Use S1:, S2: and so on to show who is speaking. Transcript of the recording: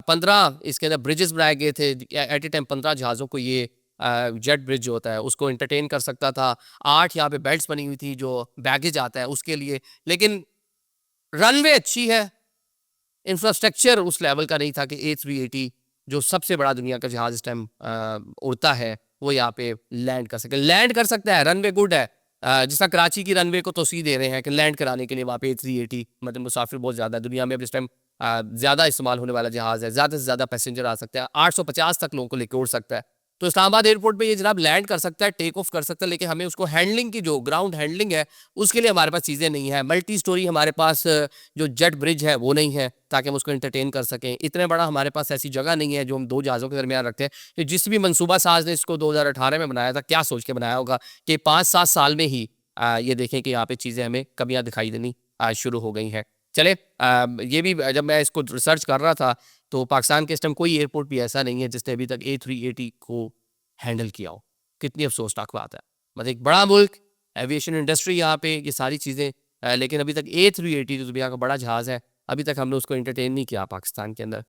S1: 15 इसके अंदर ब्रिजेस बनाए गए थे, एट ए टाइम 15 जहाज़ों को ये जेट ब्रिज जो होता है उसको इंटरटेन कर सकता था। 8 यहाँ पे बेल्ट्स बनी हुई थी जो बैगेज आता है उसके लिए, लेकिन रनवे अच्छी है, इंफ्रास्ट्रक्चर उस लेवल का नहीं था कि A380 जो सबसे बड़ा दुनिया का जहाज इस टाइम उड़ता है वो यहाँ पे लैंड कर सके। लैंड कर सकता है, रनवे गुड है, जिस तरह कराची की रनवे को तोसी दे रहे हैं कि लैंड कराने के लिए वहाँ पे A380, मतलब मुसाफिर बहुत ज़्यादा है दुनिया में अब इस टाइम, ज़्यादा इस्तेमाल होने वाला जहाज़ है, ज़्यादा से ज़्यादा पैसेंजर आ सकता है, 850 तक लोगों को लेकर उड़ सकता है। तो इस्लामाबाद एयरपोर्ट पे ये जनाब लैंड कर सकता है, टेक ऑफ कर सकता है, लेकिन हमें उसको हैंडलिंग की, जो ग्राउंड हैंडलिंग है उसके लिए हमारे पास चीज़ें नहीं है। मल्टी स्टोरी हमारे पास जो जेट ब्रिज है वो नहीं है ताकि हम उसको इंटरटेन कर सकें। इतने बड़ा हमारे पास ऐसी जगह नहीं है जो हम 2 जहाज़ों के दरमियान रखते हैं। तो जिस भी मनसूबा साज ने इसको 2018 में बनाया था, क्या सोच के बनाया होगा कि 5-7 साल में ही ये देखें कि यहाँ पे चीज़ें हमें कमियाँ दिखाई देनी शुरू हो गई हैं। चले, ये भी जब मैं इसको रिसर्च कर रहा था तो पाकिस्तान के इस टाइम कोई एयरपोर्ट भी ऐसा नहीं है जिसने अभी तक A380 को हैंडल किया हो। कितनी अफसोसनाक बात है। मतलब एक बड़ा मुल्क, एविएशन इंडस्ट्री यहाँ पे, ये सारी चीज़ें, लेकिन अभी तक A380 जो दुनिया का बड़ा जहाज़ है, अभी तक हमने उसको एंटरटेन नहीं किया पाकिस्तान के अंदर।